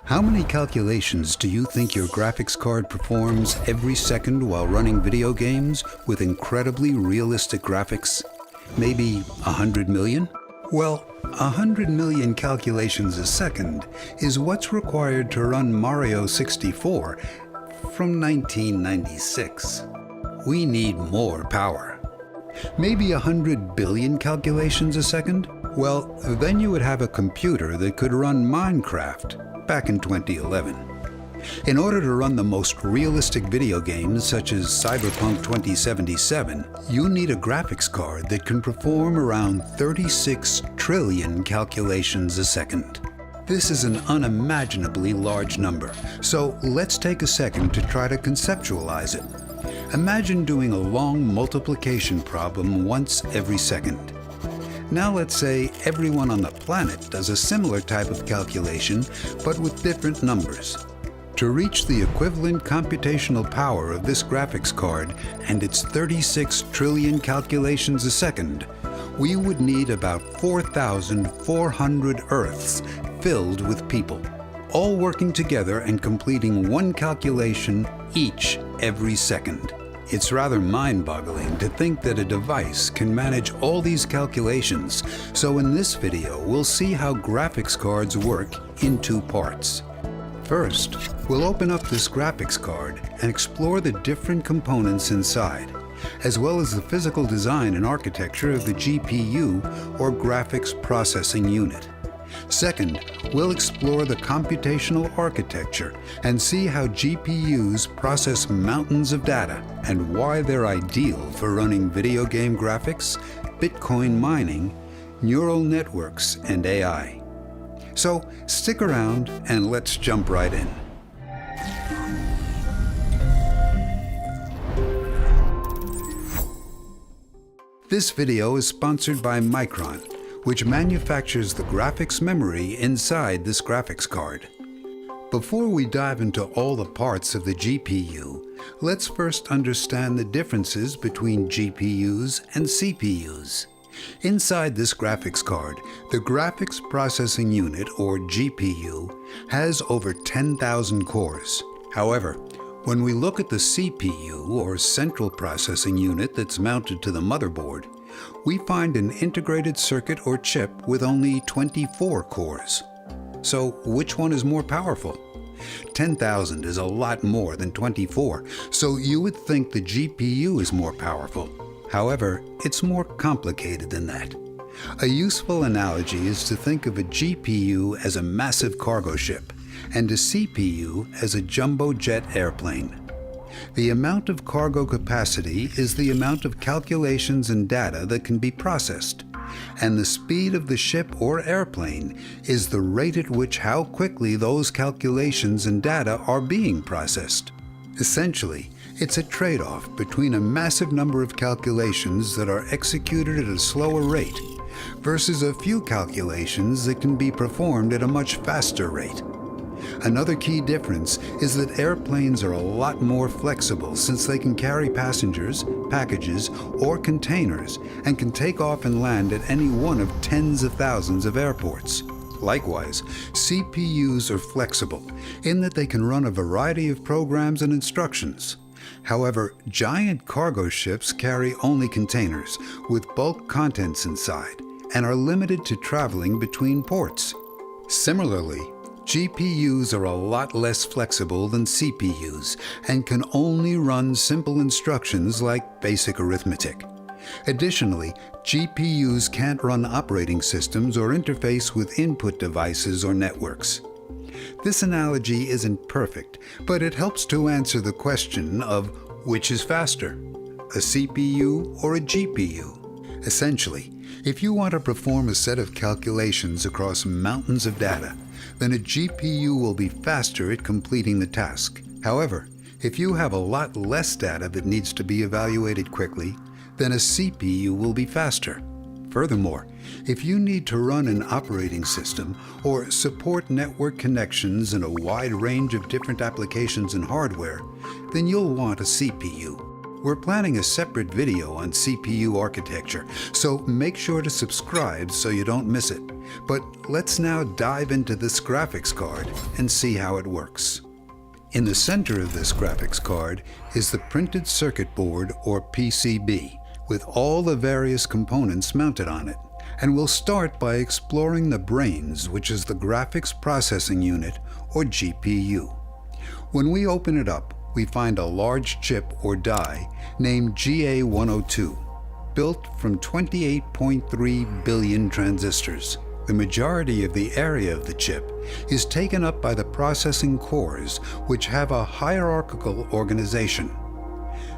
How many calculations do you think your graphics card performs every second while running video games with incredibly realistic graphics? Maybe 100 million? Well, 100 million calculations a second is what's required to run Mario 64 from 1996. We need more power. Maybe 100 billion calculations a second? Well, then you would have a computer that could run Minecraft back in 2011. In order to run the most realistic video games such as Cyberpunk 2077, you need a graphics card that can perform around 36 trillion calculations a second. This is an unimaginably large number, so let's take a second to try to conceptualize it. Imagine doing a long multiplication problem once every second. Now let's say everyone on the planet does a similar type of calculation, but with different numbers. To reach the equivalent computational power of this graphics card and its 36 trillion calculations a second, we would need about 4,400 Earths filled with people, all working together and completing one calculation each every second. It's rather mind-boggling to think that a device can manage all these calculations, so in this video we'll see how graphics cards work in two parts. First, we'll open up this graphics card and explore the different components inside, as well as the physical design and architecture of the GPU, or Graphics Processing Unit. Second, we'll explore the computational architecture and see how GPUs process mountains of data and why they're ideal for running video game graphics, Bitcoin mining, neural networks, and AI. So stick around and let's jump right in. This video is sponsored by Micron, which manufactures the graphics memory inside this graphics card. Before we dive into all the parts of the GPU, let's first understand the differences between GPUs and CPUs. Inside this graphics card, the Graphics Processing Unit, or GPU, has over 10,000 cores. However, when we look at the CPU, or Central Processing Unit, that's mounted to the motherboard, we find an integrated circuit or chip with only 24 cores. So which one is more powerful? 10,000 is a lot more than 24, so you would think the GPU is more powerful. However, it's more complicated than that. A useful analogy is to think of a GPU as a massive cargo ship and a CPU as a jumbo jet airplane. The amount of cargo capacity is the amount of calculations and data that can be processed, and the speed of the ship or airplane is the rate at which how quickly those calculations and data are being processed. Essentially, it's a trade-off between a massive number of calculations that are executed at a slower rate versus a few calculations that can be performed at a much faster rate. Another key difference is that airplanes are a lot more flexible since they can carry passengers, packages, or containers and can take off and land at any one of tens of thousands of airports. Likewise, CPUs are flexible in that they can run a variety of programs and instructions. However, giant cargo ships carry only containers with bulk contents inside and are limited to traveling between ports. Similarly, GPUs are a lot less flexible than CPUs and can only run simple instructions like basic arithmetic. Additionally, GPUs can't run operating systems or interface with input devices or networks. This analogy isn't perfect, but it helps to answer the question of which is faster, a CPU or a GPU. Essentially, if you want to perform a set of calculations across mountains of data, then a GPU will be faster at completing the task. However, if you have a lot less data that needs to be evaluated quickly, then a CPU will be faster. Furthermore, if you need to run an operating system or support network connections in a wide range of different applications and hardware, then you'll want a CPU. We're planning a separate video on CPU architecture, so make sure to subscribe so you don't miss it. But let's now dive into this graphics card and see how it works. In the center of this graphics card is the printed circuit board, or PCB, with all the various components mounted on it. And we'll start by exploring the brains, which is the graphics processing unit, or GPU. When we open it up, we find a large chip or die named GA102, built from 28.3 billion transistors. The majority of the area of the chip is taken up by the processing cores, which have a hierarchical organization.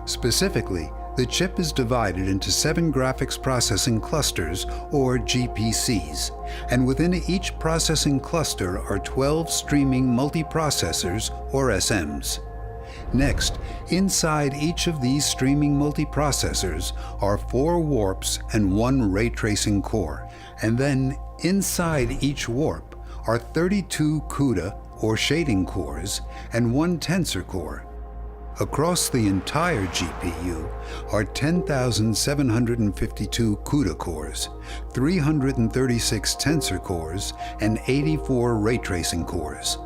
Specifically, the chip is divided into 7 graphics processing clusters, or GPCs, and within each processing cluster are 12 streaming multiprocessors, or SMs. Next, inside each of these streaming multiprocessors are 4 warps and 1 ray tracing core, and then inside each warp are 32 CUDA, or shading cores, and 1 tensor core. Across the entire GPU are 10,752 CUDA cores, 336 tensor cores, and 84 ray tracing cores.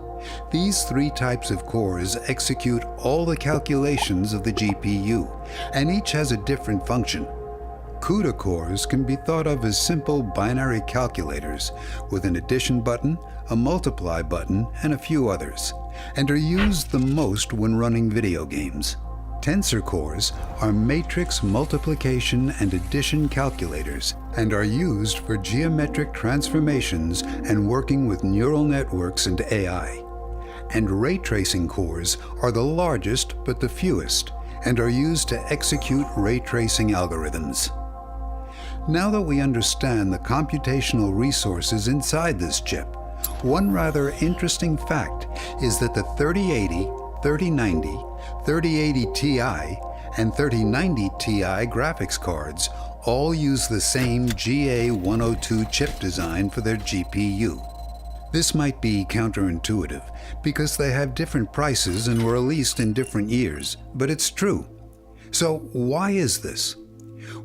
These 3 types of cores execute all the calculations of the GPU, and each has a different function. CUDA cores can be thought of as simple binary calculators with an addition button, a multiply button, and a few others, and are used the most when running video games. Tensor cores are matrix multiplication and addition calculators and are used for geometric transformations and working with neural networks and AI. And ray tracing cores are the largest but the fewest, and are used to execute ray tracing algorithms. Now that we understand the computational resources inside this chip, one rather interesting fact is that the 3080, 3090, 3080 Ti, and 3090 Ti graphics cards all use the same GA102 chip design for their GPU. This might be counterintuitive because they have different prices and were released in different years, but it's true. So why is this?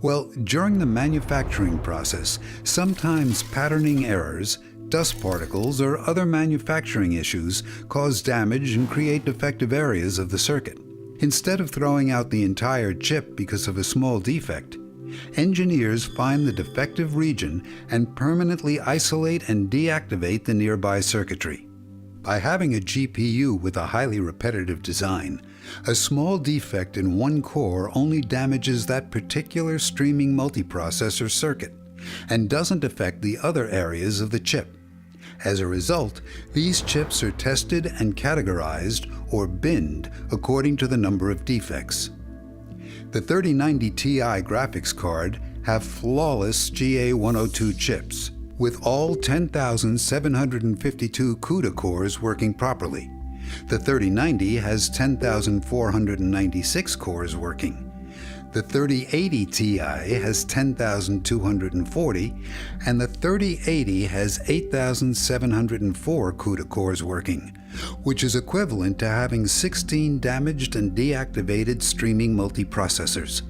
Well, during the manufacturing process, sometimes patterning errors, dust particles, or other manufacturing issues cause damage and create defective areas of the circuit. Instead of throwing out the entire chip because of a small defect, engineers find the defective region and permanently isolate and deactivate the nearby circuitry. By having a GPU with a highly repetitive design, a small defect in one core only damages that particular streaming multiprocessor circuit and doesn't affect the other areas of the chip. As a result, these chips are tested and categorized, or binned, according to the number of defects. The 3090 Ti graphics card have flawless GA102 chips, with all 10,752 CUDA cores working properly. The 3090 has 10,496 cores working. The 3080 Ti has 10,240, and the 3080 has 8,704 CUDA cores working, which is equivalent to having 16 damaged and deactivated streaming multiprocessors.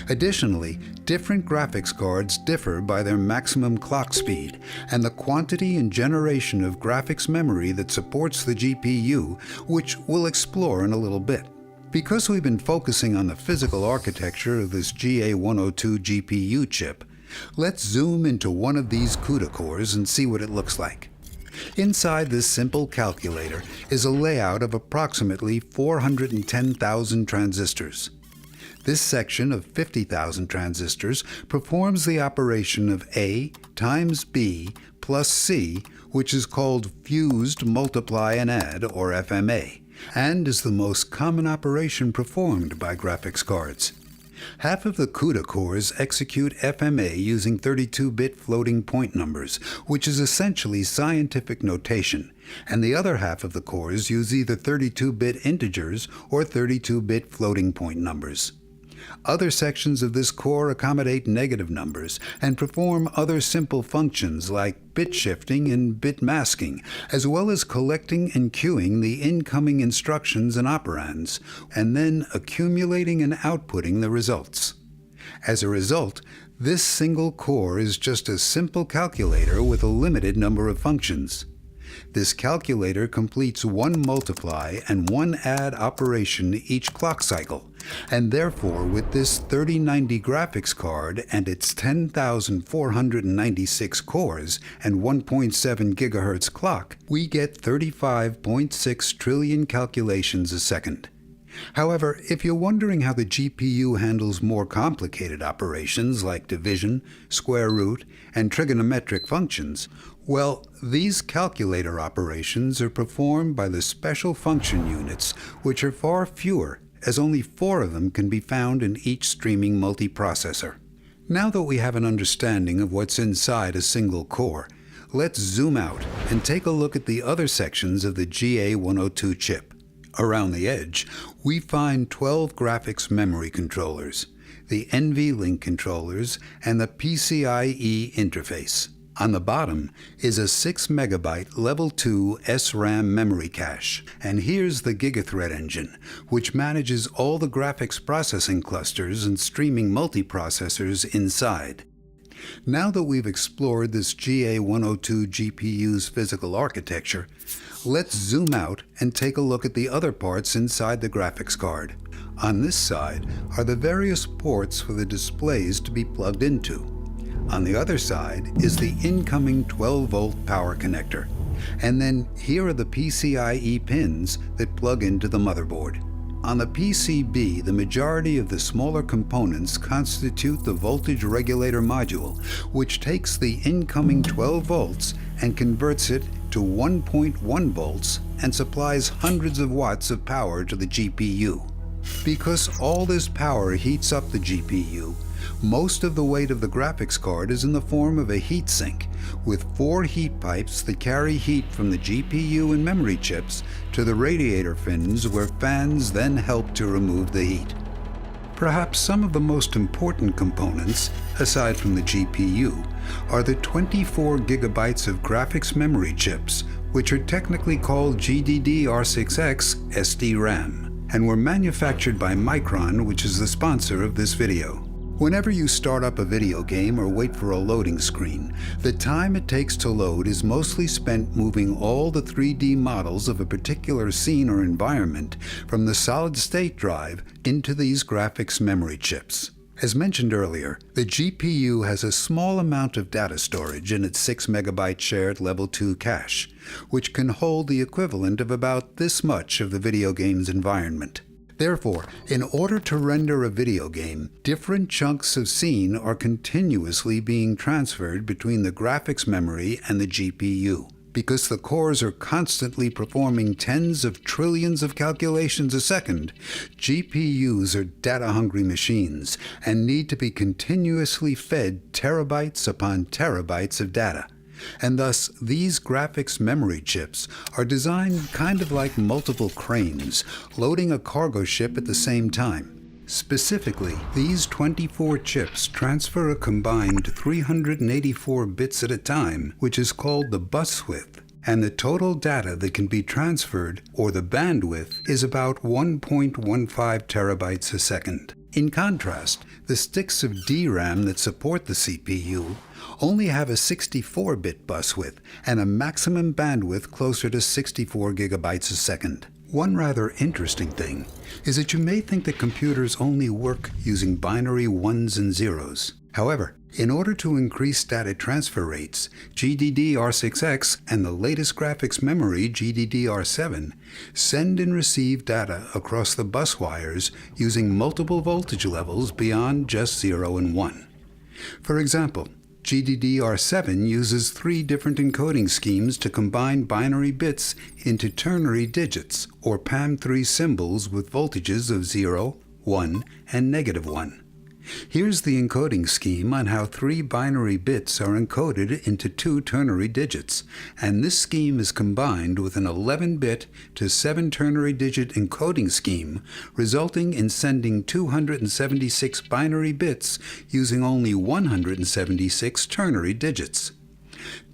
Additionally, different graphics cards differ by their maximum clock speed and the quantity and generation of graphics memory that supports the GPU, which we'll explore in a little bit. Because we've been focusing on the physical architecture of this GA102 GPU chip, let's zoom into one of these CUDA cores and see what it looks like. Inside this simple calculator is a layout of approximately 410,000 transistors. This section of 50,000 transistors performs the operation of A times B plus C, which is called fused multiply and add, or FMA, and is the most common operation performed by graphics cards. Half of the CUDA cores execute FMA using 32-bit floating point numbers, which is essentially scientific notation, and the other half of the cores use either 32-bit integers or 32-bit floating point numbers. Other sections of this core accommodate negative numbers and perform other simple functions like bit shifting and bit masking, as well as collecting and queuing the incoming instructions and operands, and then accumulating and outputting the results. As a result, this single core is just a simple calculator with a limited number of functions. This calculator completes one multiply and one add operation each clock cycle, and therefore with this 3090 graphics card and its 10,496 cores and 1.7 GHz clock, we get 35.6 trillion calculations a second. However, if you're wondering how the GPU handles more complicated operations like division, square root, and trigonometric functions, well, these calculator operations are performed by the special function units, which are far fewer, as only 4 of them can be found in each streaming multiprocessor. Now that we have an understanding of what's inside a single core, let's zoom out and take a look at the other sections of the GA102 chip. Around the edge, we find 12 graphics memory controllers, the NVLink controllers, and the PCIe interface. On the bottom is a 6 MB Level 2 SRAM memory cache, and here's the GigaThread engine, which manages all the graphics processing clusters and streaming multiprocessors inside. Now that we've explored this GA102 GPU's physical architecture, let's zoom out and take a look at the other parts inside the graphics card. On this side are the various ports for the displays to be plugged into. On the other side is the incoming 12-volt power connector. And then here are the PCIe pins that plug into the motherboard. On the PCB, the majority of the smaller components constitute the voltage regulator module, which takes the incoming 12 volts and converts it to 1.1 volts and supplies hundreds of watts of power to the GPU. Because all this power heats up the GPU, most of the weight of the graphics card is in the form of a heatsink, with 4 heat pipes that carry heat from the GPU and memory chips to the radiator fins, where fans then help to remove the heat. Perhaps some of the most important components, aside from the GPU, are the 24 gigabytes of graphics memory chips, which are technically called GDDR6X SDRAM, and were manufactured by Micron, which is the sponsor of this video. Whenever you start up a video game or wait for a loading screen, the time it takes to load is mostly spent moving all the 3D models of a particular scene or environment from the solid-state drive into these graphics memory chips. As mentioned earlier, the GPU has a small amount of data storage in its 6 MB shared Level 2 cache, which can hold the equivalent of about this much of the video game's environment. Therefore, in order to render a video game, different chunks of scene are continuously being transferred between the graphics memory and the GPU. Because the cores are constantly performing tens of trillions of calculations a second, GPUs are data-hungry machines and need to be continuously fed terabytes upon terabytes of data. And thus, these graphics memory chips are designed kind of like multiple cranes, loading a cargo ship at the same time. Specifically, these 24 chips transfer a combined 384 bits at a time, which is called the bus width, and the total data that can be transferred, or the bandwidth, is about 1.15 terabytes a second. In contrast, the sticks of DRAM that support the CPU only have a 64-bit bus width and a maximum bandwidth closer to 64 gigabytes a second. One rather interesting thing is that you may think that computers only work using binary ones and zeros. However, in order to increase data transfer rates, GDDR6X and the latest graphics memory, GDDR7, send and receive data across the bus wires using multiple voltage levels beyond just 0 and 1. For example, GDDR7 uses 3 different encoding schemes to combine binary bits into ternary digits, or PAM3 symbols with voltages of 0, 1, and -1. Here's the encoding scheme on how 3 binary bits are encoded into 2 ternary digits, and this scheme is combined with an 11-bit to 7 ternary digit encoding scheme, resulting in sending 276 binary bits using only 176 ternary digits.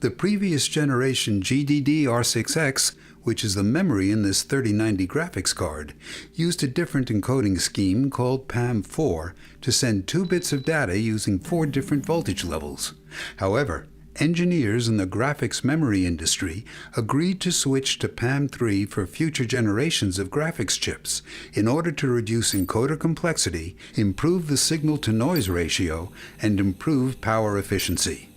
The previous generation GDDR6X, which is the memory in this 3090 graphics card, used a different encoding scheme called PAM4 to send 2 bits of data using 4 different voltage levels. However, engineers in the graphics memory industry agreed to switch to PAM3 for future generations of graphics chips in order to reduce encoder complexity, improve the signal-to-noise ratio, and improve power efficiency.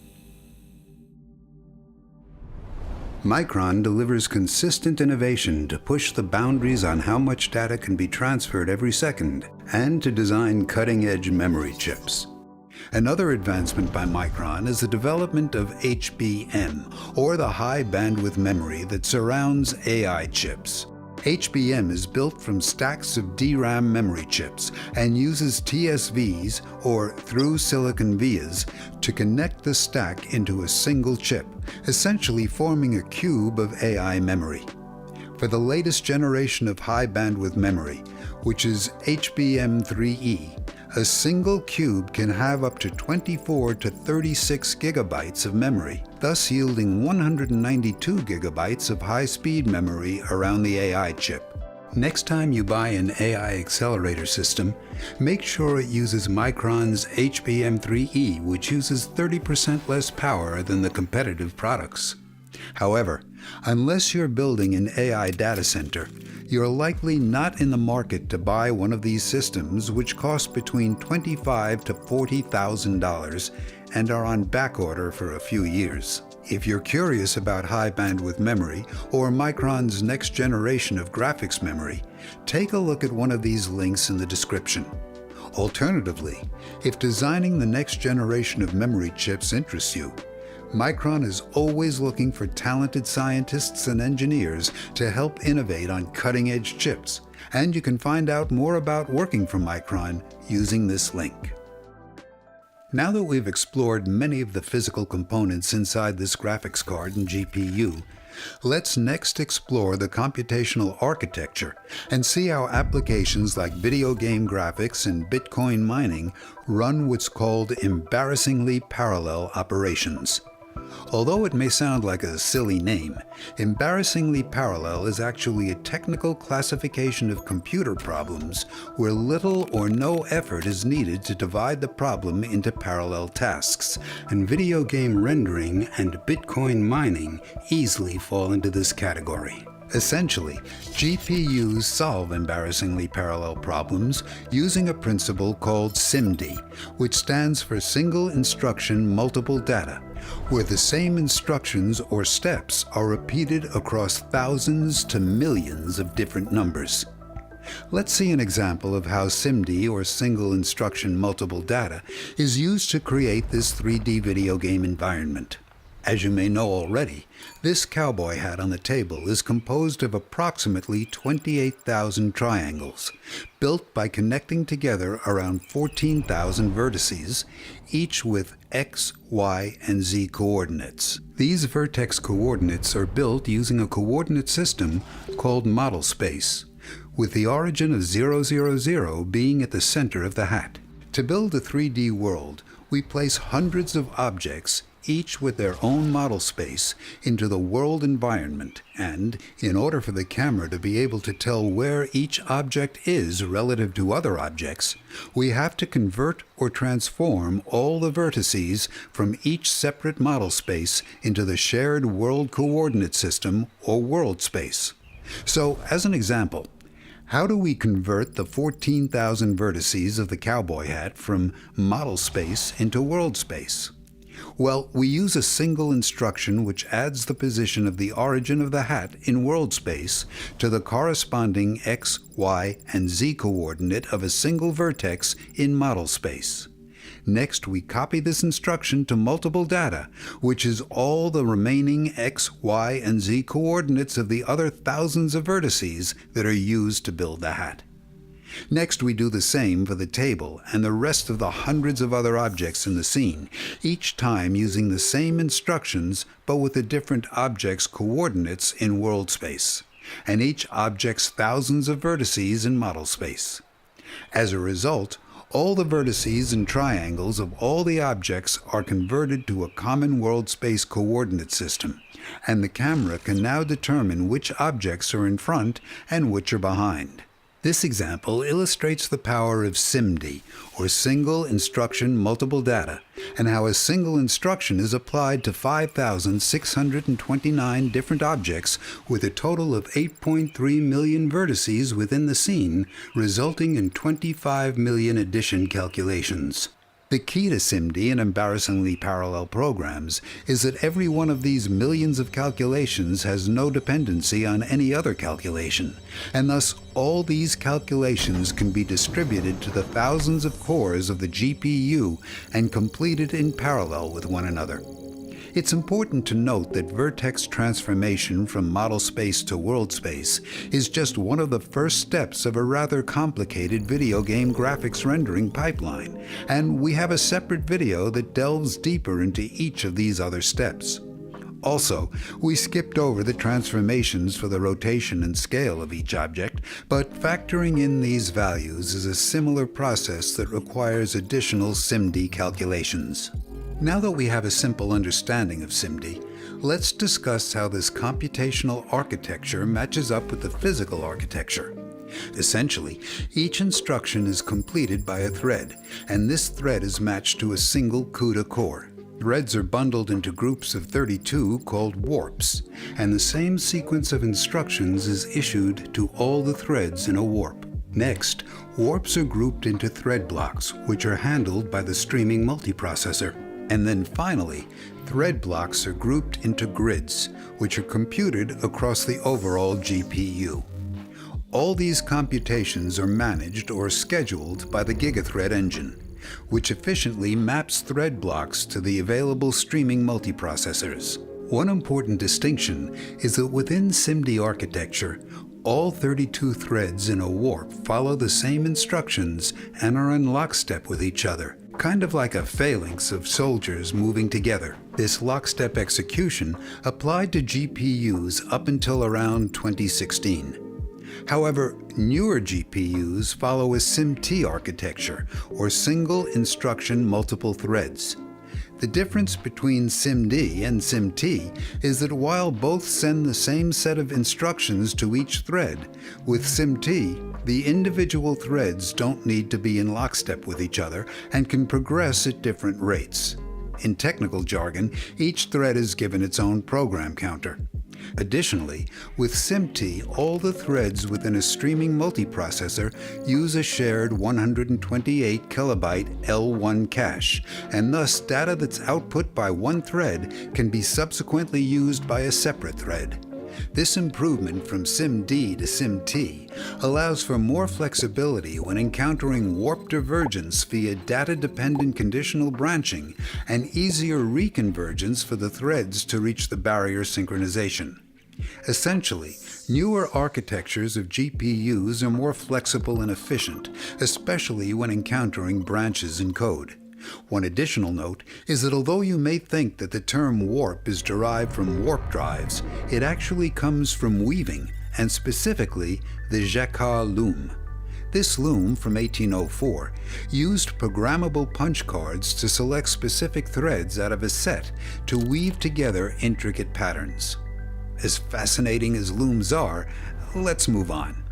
Micron delivers consistent innovation to push the boundaries on how much data can be transferred every second and to design cutting-edge memory chips. Another advancement by Micron is the development of HBM, or the high bandwidth memory that surrounds AI chips. HBM is built from stacks of DRAM memory chips and uses TSVs, or through-silicon vias, to connect the stack into a single chip, essentially forming a cube of AI memory. For the latest generation of high-bandwidth memory, which is HBM3E, a single cube can have up to 24 to 36 gigabytes of memory, thus yielding 192 gigabytes of high-speed memory around the AI chip. Next time you buy an AI accelerator system, make sure it uses Micron's HBM3E, which uses 30% less power than the competitive products. However, unless you're building an AI data center, you're likely not in the market to buy one of these systems, which cost between $25,000 to $40,000 and are on backorder for a few years. If you're curious about high bandwidth memory or Micron's next generation of graphics memory, take a look at one of these links in the description. Alternatively, if designing the next generation of memory chips interests you, Micron is always looking for talented scientists and engineers to help innovate on cutting-edge chips, and you can find out more about working for Micron using this link. Now that we've explored many of the physical components inside this graphics card and GPU, let's next explore the computational architecture and see how applications like video game graphics and Bitcoin mining run what's called embarrassingly parallel operations. Although it may sound like a silly name, embarrassingly parallel is actually a technical classification of computer problems where little or no effort is needed to divide the problem into parallel tasks, and video game rendering and Bitcoin mining easily fall into this category. Essentially, GPUs solve embarrassingly parallel problems using a principle called SIMD, which stands for Single Instruction Multiple Data, where the same instructions or steps are repeated across thousands to millions of different numbers. Let's see an example of how SIMD, or Single Instruction Multiple Data, is used to create this 3D video game environment. As you may know already, this cowboy hat on the table is composed of approximately 28,000 triangles, built by connecting together around 14,000 vertices, each with X, Y, and Z coordinates. These vertex coordinates are built using a coordinate system called model space, with the origin of 000 being at the center of the hat. To build a 3D world, we place hundreds of objects, each with their own model space, into the world environment, and in order for the camera to be able to tell where each object is relative to other objects, we have to convert or transform all the vertices from each separate model space into the shared world coordinate system, or world space. So, as an example, how do we convert the 14,000 vertices of the cowboy hat from model space into world space? Well, we use a single instruction which adds the position of the origin of the hat in world space to the corresponding X, Y, and Z coordinate of a single vertex in model space. Next, we copy this instruction to multiple data, which is all the remaining X, Y, and Z coordinates of the other thousands of vertices that are used to build the hat. Next, we do the same for the table and the rest of the hundreds of other objects in the scene, each time using the same instructions but with the different object's coordinates in world space, and each object's thousands of vertices in model space. As a result, all the vertices and triangles of all the objects are converted to a common world space coordinate system, and the camera can now determine which objects are in front and which are behind. This example illustrates the power of SIMD, or Single Instruction Multiple Data, and how a single instruction is applied to 5,629 different objects with a total of 8.3 million vertices within the scene, resulting in 25 million addition calculations. The key to SIMD and embarrassingly parallel programs is that every one of these millions of calculations has no dependency on any other calculation, and thus all these calculations can be distributed to the thousands of cores of the GPU and completed in parallel with one another. It's important to note that vertex transformation from model space to world space is just one of the first steps of a rather complicated video game graphics rendering pipeline, and we have a separate video that delves deeper into each of these other steps. Also, we skipped over the transformations for the rotation and scale of each object, but factoring in these values is a similar process that requires additional SIMD calculations. Now that we have a simple understanding of SIMD, let's discuss how this computational architecture matches up with the physical architecture. Essentially, each instruction is completed by a thread, and this thread is matched to a single CUDA core. Threads are bundled into groups of 32 called warps, and the same sequence of instructions is issued to all the threads in a warp. Next, warps are grouped into thread blocks, which are handled by the streaming multiprocessor. And then finally, thread blocks are grouped into grids, which are computed across the overall GPU. All these computations are managed or scheduled by the GigaThread engine, which efficiently maps thread blocks to the available streaming multiprocessors. One important distinction is that within SIMD architecture, all 32 threads in a warp follow the same instructions and are in lockstep with each other, kind of like a phalanx of soldiers moving together. This lockstep execution applied to GPUs up until around 2016. However, newer GPUs follow a SIMT architecture, or Single Instruction Multiple Threads. The difference between SIMD and SIMT is that while both send the same set of instructions to each thread, with SIMT, the individual threads don't need to be in lockstep with each other and can progress at different rates. In technical jargon, each thread is given its own program counter. Additionally, with SIMT, all the threads within a streaming multiprocessor use a shared 128 kilobyte L1 cache, and thus data that's output by one thread can be subsequently used by a separate thread. This improvement from SIMD to SIMT allows for more flexibility when encountering warp divergence via data-dependent conditional branching and easier reconvergence for the threads to reach the barrier synchronization. Essentially, newer architectures of GPUs are more flexible and efficient, especially when encountering branches in code. One additional note is that although you may think that the term warp is derived from warp drives, it actually comes from weaving, and specifically the Jacquard loom. This loom from 1804 used programmable punch cards to select specific threads out of a set to weave together intricate patterns. As fascinating as looms are, let's move on.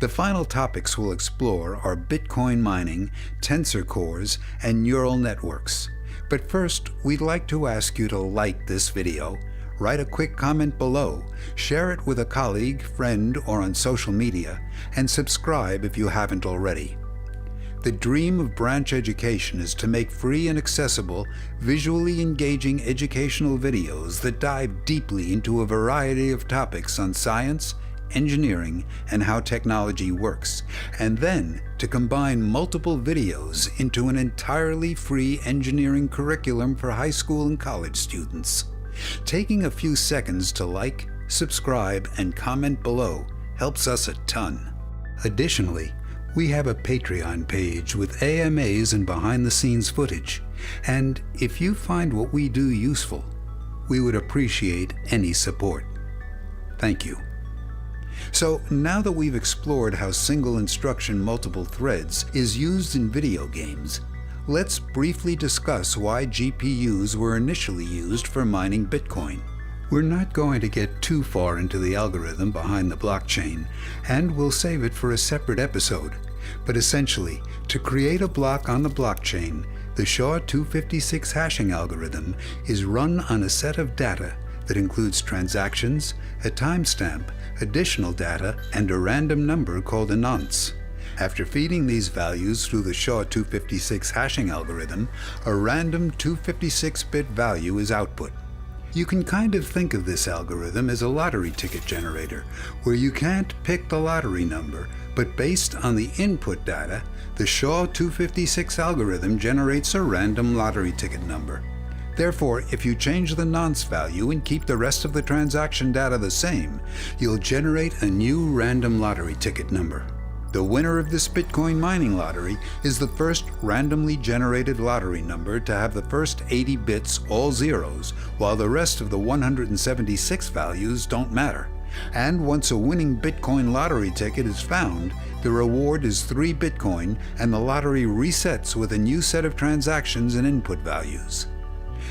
The final topics we'll explore are Bitcoin mining, tensor cores, and neural networks. But first, we'd like to ask you to like this video, write a quick comment below, share it with a colleague, friend, or on social media, and subscribe if you haven't already. The dream of branch education is to make free and accessible, visually engaging educational videos that dive deeply into a variety of topics on science, engineering, and how technology works, and then to combine multiple videos into an entirely free engineering curriculum for high school and college students. Taking a few seconds to like, subscribe, and comment below helps us a ton. Additionally, We have a Patreon page with AMAs and behind-the-scenes footage, and if you find what we do useful, we would appreciate any support. Thank you. So now that we've explored how single instruction multiple threads is used in video games, let's briefly discuss why GPUs were initially used for mining Bitcoin. We're not going to get too far into the algorithm behind the blockchain, and we'll save it for a separate episode. But essentially, to create a block on the blockchain, the SHA-256 hashing algorithm is run on a set of data that includes transactions, a timestamp, additional data, and a random number called a nonce. After feeding these values through the SHA-256 hashing algorithm, a random 256-bit value is output. You can kind of think of this algorithm as a lottery ticket generator, where you can't pick the lottery number, but based on the input data, the SHA-256 algorithm generates a random lottery ticket number. Therefore, if you change the nonce value and keep the rest of the transaction data the same, you'll generate a new random lottery ticket number. The winner of this Bitcoin mining lottery is the first randomly generated lottery number to have the first 80 bits all zeros, while the rest of the 176 values don't matter. And once a winning Bitcoin lottery ticket is found, the reward is 3 Bitcoin and the lottery resets with a new set of transactions and input values.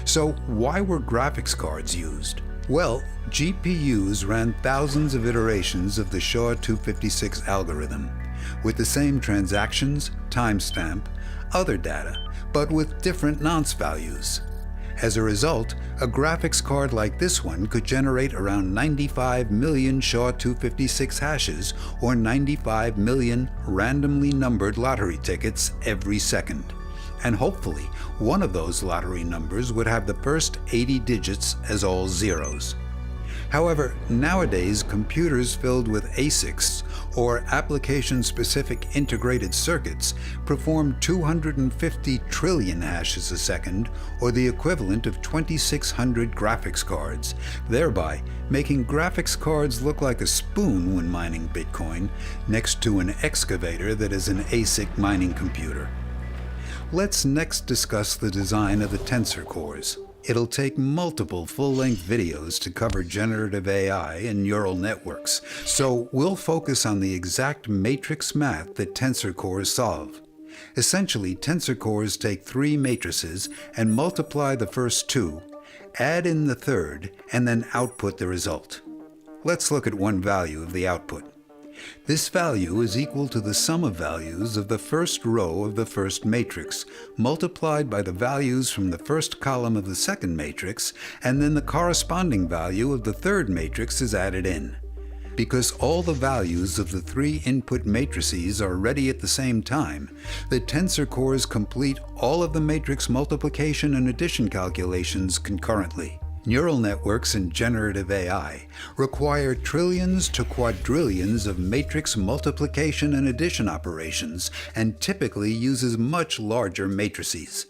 So why were graphics cards used? Well, GPUs ran thousands of iterations of the SHA-256 algorithm, with the same transactions, timestamp, other data, but with different nonce values. As a result, a graphics card like this one could generate around 95 million SHA-256 hashes, or 95 million randomly numbered lottery tickets every second. And hopefully, one of those lottery numbers would have the first 80 digits as all zeros. However, nowadays computers filled with ASICs, or application-specific integrated circuits, perform 250 trillion hashes a second, or the equivalent of 2,600 graphics cards, thereby making graphics cards look like a spoon when mining Bitcoin, next to an excavator that is an ASIC mining computer. Let's next discuss the design of the tensor cores. It'll take multiple full-length videos to cover generative AI and neural networks, so we'll focus on the exact matrix math that tensor cores solve. Essentially, tensor cores take 3 matrices and multiply the first 2, add in the third, and then output the result. Let's look at one value of the output. This value is equal to the sum of values of the first row of the first matrix, multiplied by the values from the first column of the second matrix, and then the corresponding value of the third matrix is added in. Because all the values of the 3 input matrices are ready at the same time, the tensor cores complete all of the matrix multiplication and addition calculations concurrently. Neural networks and generative AI require trillions to quadrillions of matrix multiplication and addition operations, and typically uses much larger matrices.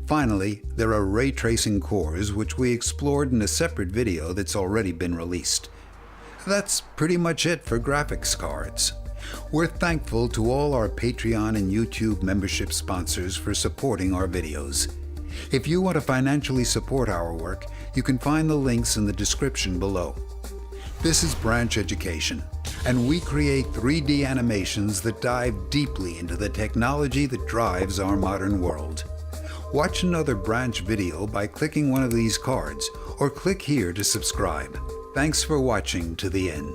Finally, there are ray tracing cores, which we explored in a separate video that's already been released. That's pretty much it for graphics cards. We're thankful to all our Patreon and YouTube membership sponsors for supporting our videos. If you want to financially support our work, you can find the links in the description below. This is Branch Education, and we create 3D animations that dive deeply into the technology that drives our modern world. Watch another Branch video by clicking one of these cards, or click here to subscribe. Thanks for watching to the end.